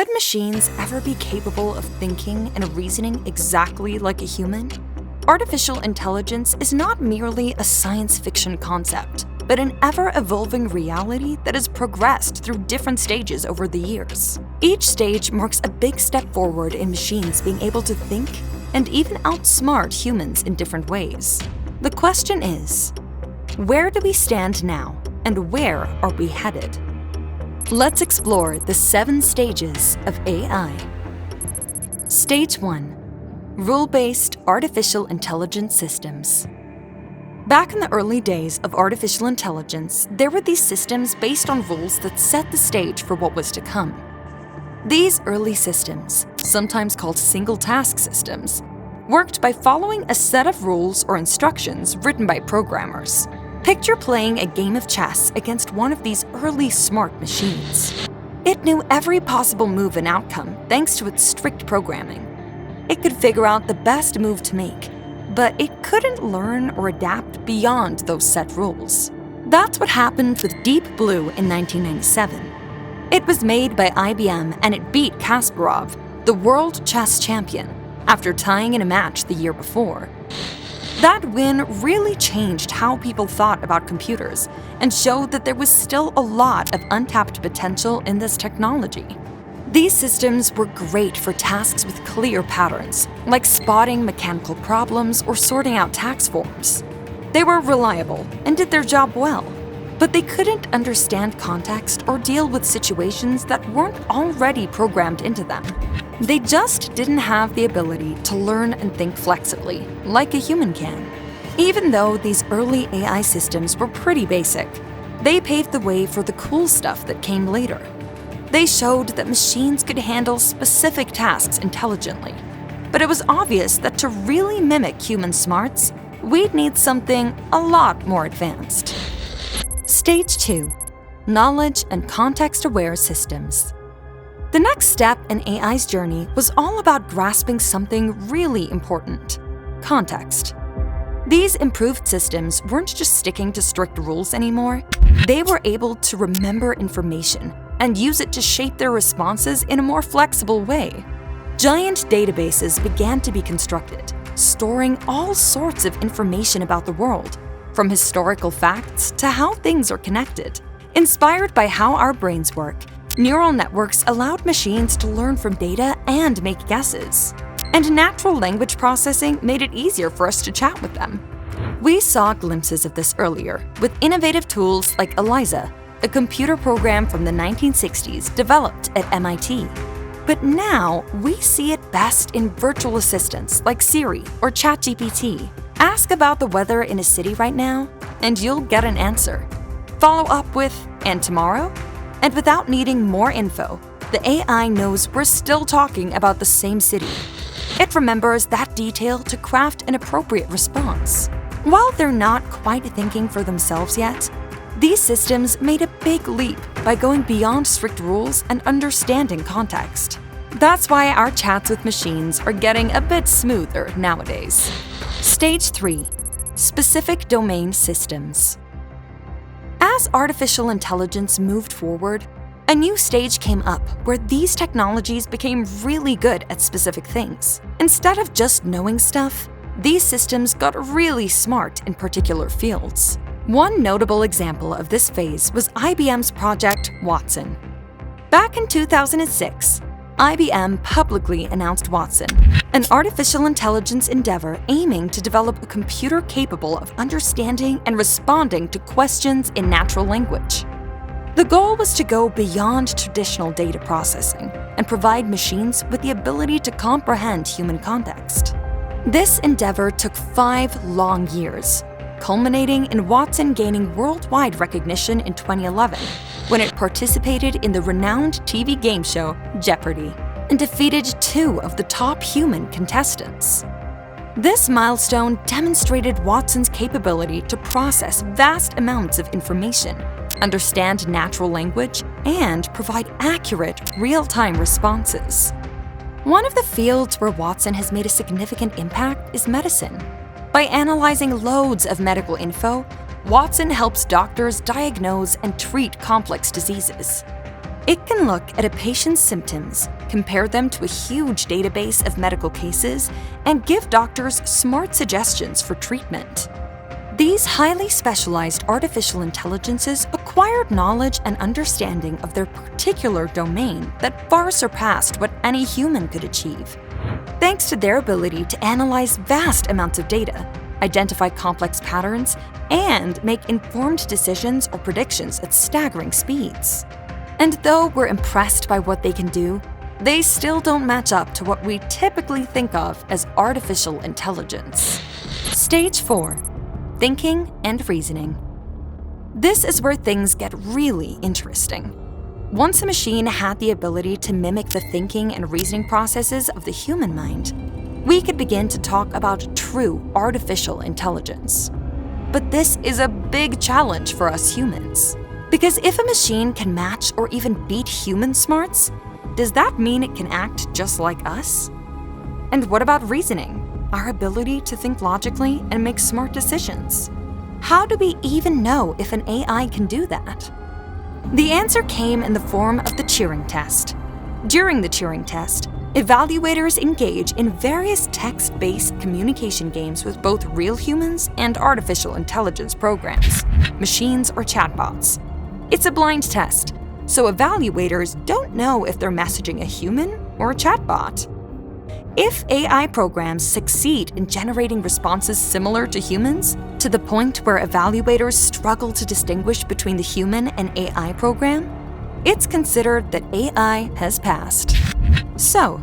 Could machines ever be capable of thinking and reasoning exactly like a human? Artificial intelligence is not merely a science fiction concept, but an ever-evolving reality that has progressed through different stages over the years. Each stage marks a big step forward in machines being able to think and even outsmart humans in different ways. The question is, where do we stand now, and where are we headed? Let's explore the 7 stages of AI. Stage 1. Rule-based artificial intelligence systems. Back in the early days of artificial intelligence, there were these systems based on rules that set the stage for what was to come. These early systems, sometimes called single-task systems, worked by following a set of rules or instructions written by programmers. Picture playing a game of chess against one of these early smart machines. It knew every possible move and outcome thanks to its strict programming. It could figure out the best move to make, but it couldn't learn or adapt beyond those set rules. That's what happened with Deep Blue in 1997. It was made by IBM and it beat Kasparov, the world chess champion, after tying in a match the year before. That win really changed how people thought about computers and showed that there was still a lot of untapped potential in this technology. These systems were great for tasks with clear patterns, like spotting mechanical problems or sorting out tax forms. They were reliable and did their job well, but they couldn't understand context or deal with situations that weren't already programmed into them. They just didn't have the ability to learn and think flexibly, like a human can. Even though these early AI systems were pretty basic, they paved the way for the cool stuff that came later. They showed that machines could handle specific tasks intelligently, but it was obvious that to really mimic human smarts, we'd need something a lot more advanced. Stage 2. Knowledge and context-aware systems. The next step in AI's journey was all about grasping something really important: context. These improved systems weren't just sticking to strict rules anymore. They were able to remember information and use it to shape their responses in a more flexible way. Giant databases began to be constructed, storing all sorts of information about the world, from historical facts to how things are connected. Inspired by how our brains work, neural networks allowed machines to learn from data and make guesses. And natural language processing made it easier for us to chat with them. We saw glimpses of this earlier with innovative tools like ELIZA, a computer program from the 1960s developed at MIT. But now, we see it best in virtual assistants like Siri or ChatGPT. Ask about the weather in a city right now, and you'll get an answer. Follow up with, "And tomorrow?" And without needing more info, the AI knows we're still talking about the same city. It remembers that detail to craft an appropriate response. While they're not quite thinking for themselves yet, these systems made a big leap by going beyond strict rules and understanding context. That's why our chats with machines are getting a bit smoother nowadays. Stage 3. Specific domain systems. As artificial intelligence moved forward, a new stage came up where these technologies became really good at specific things. Instead of just knowing stuff, these systems got really smart in particular fields. One notable example of this phase was IBM's project Watson. Back in 2006, IBM publicly announced Watson, an artificial intelligence endeavor aiming to develop a computer capable of understanding and responding to questions in natural language. The goal was to go beyond traditional data processing and provide machines with the ability to comprehend human context. This endeavor took 5 long years, culminating in Watson gaining worldwide recognition in 2011, when it participated in the renowned TV game show Jeopardy! And defeated 2 of the top human contestants. This milestone demonstrated Watson's capability to process vast amounts of information, understand natural language, and provide accurate, real-time responses. One of the fields where Watson has made a significant impact is medicine. By analyzing loads of medical info, Watson helps doctors diagnose and treat complex diseases. It can look at a patient's symptoms, compare them to a huge database of medical cases, and give doctors smart suggestions for treatment. These highly specialized artificial intelligences acquired knowledge and understanding of their particular domain that far surpassed what any human could achieve. Thanks to their ability to analyze vast amounts of data, identify complex patterns, and make informed decisions or predictions at staggering speeds. And though we're impressed by what they can do, they still don't match up to what we typically think of as artificial intelligence. Stage 4. Thinking and reasoning. This is where things get really interesting. Once a machine had the ability to mimic the thinking and reasoning processes of the human mind, we could begin to talk about true artificial intelligence. But this is a big challenge for us humans. Because if a machine can match or even beat human smarts, does that mean it can act just like us? And what about reasoning, our ability to think logically and make smart decisions? How do we even know if an AI can do that? The answer came in the form of the Turing test. During the Turing test, evaluators engage in various text-based communication games with both real humans and artificial intelligence programs, machines or chatbots. It's a blind test, so evaluators don't know if they're messaging a human or a chatbot. If AI programs succeed in generating responses similar to humans, to the point where evaluators struggle to distinguish between the human and AI program, it's considered that AI has passed. So,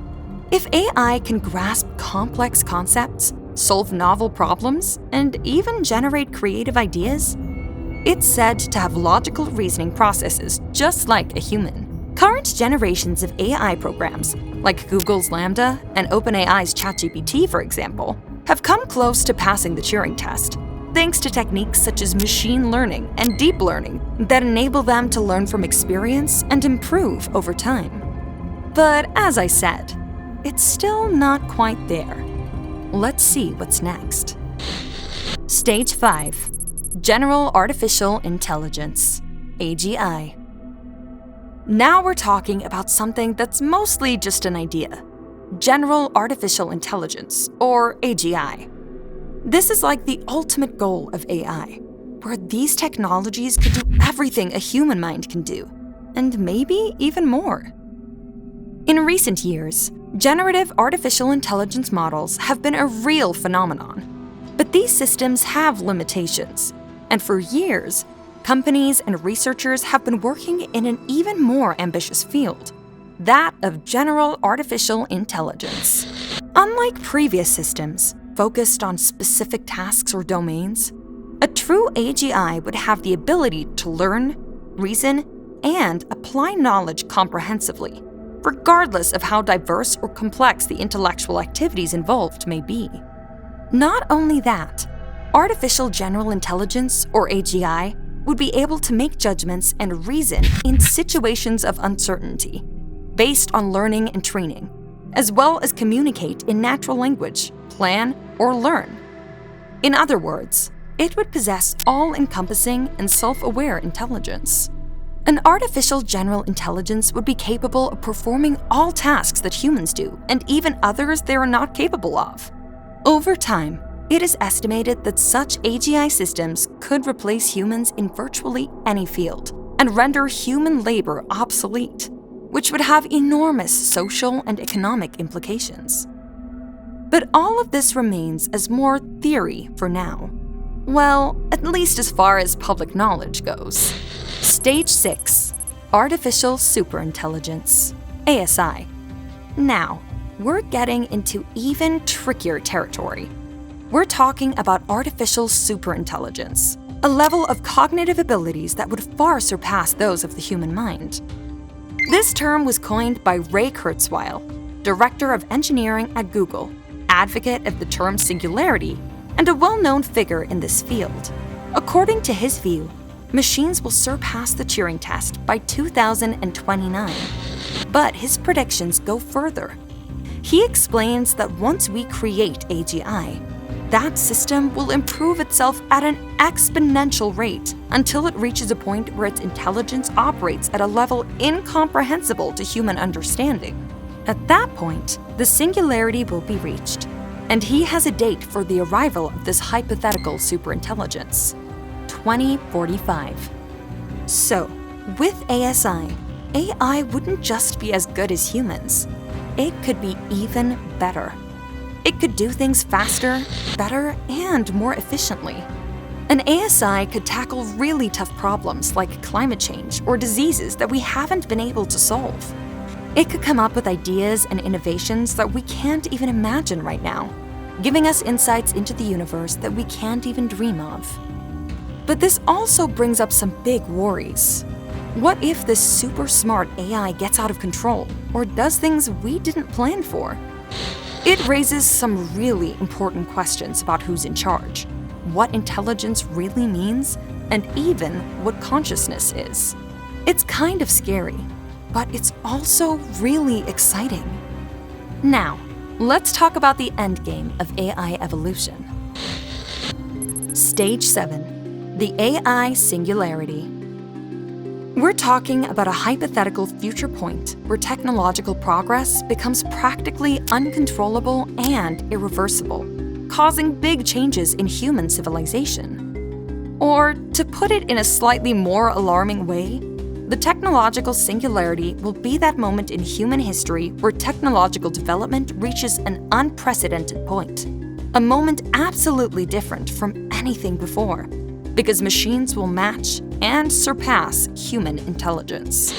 if AI can grasp complex concepts, solve novel problems, and even generate creative ideas, it's said to have logical reasoning processes just like a human. Current generations of AI programs, like Google's LaMDA and OpenAI's ChatGPT, for example, have come close to passing the Turing test, thanks to techniques such as machine learning and deep learning that enable them to learn from experience and improve over time. But as I said, it's still not quite there. Let's see what's next. Stage 5. General Artificial Intelligence, AGI. Now we're talking about something that's mostly just an idea. General Artificial Intelligence, or AGI. This is like the ultimate goal of AI, where these technologies could do everything a human mind can do, and maybe even more. In recent years, generative artificial intelligence models have been a real phenomenon. But these systems have limitations, and for years, companies and researchers have been working in an even more ambitious field, that of general artificial intelligence. Unlike previous systems focused on specific tasks or domains, a true AGI would have the ability to learn, reason, and apply knowledge comprehensively, regardless of how diverse or complex the intellectual activities involved may be. Not only that, artificial general intelligence, or AGI, would be able to make judgments and reason in situations of uncertainty, based on learning and training, as well as communicate in natural language, plan, or learn. In other words, it would possess all-encompassing and self-aware intelligence. An artificial general intelligence would be capable of performing all tasks that humans do, and even others they are not capable of. Over time, it is estimated that such AGI systems could replace humans in virtually any field and render human labor obsolete, which would have enormous social and economic implications. But all of this remains as more theory for now. Well, at least as far as public knowledge goes. Stage 6. Artificial Superintelligence, ASI. Now, we're getting into even trickier territory. We're talking about artificial superintelligence, a level of cognitive abilities that would far surpass those of the human mind. This term was coined by Ray Kurzweil, director of engineering at Google, advocate of the term singularity, and a well-known figure in this field. According to his view, machines will surpass the Turing test by 2029. But his predictions go further. He explains that once we create AGI, that system will improve itself at an exponential rate until it reaches a point where its intelligence operates at a level incomprehensible to human understanding. At that point, the singularity will be reached, and he has a date for the arrival of this hypothetical superintelligence: 2045. So, with ASI, AI wouldn't just be as good as humans. It could be even better. It could do things faster, better, and more efficiently. An ASI could tackle really tough problems like climate change or diseases that we haven't been able to solve. It could come up with ideas and innovations that we can't even imagine right now, giving us insights into the universe that we can't even dream of. But this also brings up some big worries. What if this super smart AI gets out of control or does things we didn't plan for? It raises some really important questions about who's in charge, what intelligence really means, and even what consciousness is. It's kind of scary, but it's also really exciting. Now, let's talk about the endgame of AI evolution. Stage 7. The AI Singularity. We're talking about a hypothetical future point where technological progress becomes practically uncontrollable and irreversible, causing big changes in human civilization. Or, to put it in a slightly more alarming way, the technological singularity will be that moment in human history where technological development reaches an unprecedented point, a moment absolutely different from anything before, because machines will match and surpass human intelligence.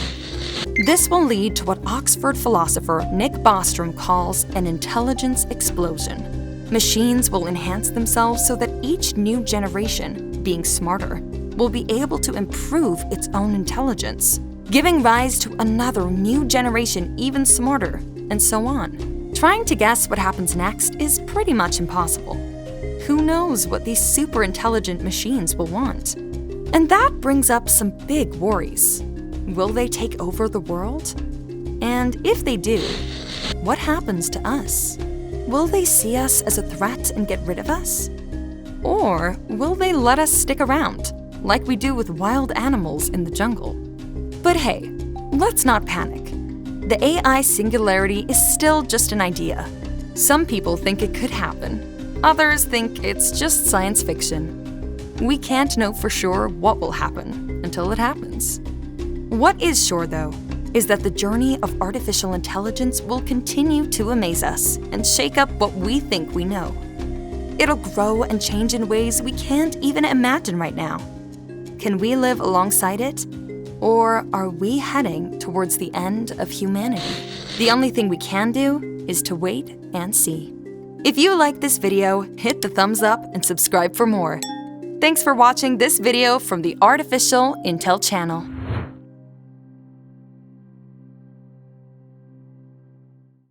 This will lead to what Oxford philosopher Nick Bostrom calls an intelligence explosion. Machines will enhance themselves so that each new generation, being smarter, will be able to improve its own intelligence, giving rise to another new generation even smarter, and so on. Trying to guess what happens next is pretty much impossible. Who knows what these super intelligent machines will want? And that brings up some big worries. Will they take over the world? And if they do, what happens to us? Will they see us as a threat and get rid of us? Or will they let us stick around, like we do with wild animals in the jungle? But hey, let's not panic. The AI singularity is still just an idea. Some people think it could happen. Others think it's just science fiction. We can't know for sure what will happen until it happens. What is sure, though, is that the journey of artificial intelligence will continue to amaze us and shake up what we think we know. It'll grow and change in ways we can't even imagine right now. Can we live alongside it? Or are we heading towards the end of humanity? The only thing we can do is to wait and see. If you like this video, hit the thumbs up and subscribe for more. Thanks for watching this video from the Artificial Intel channel.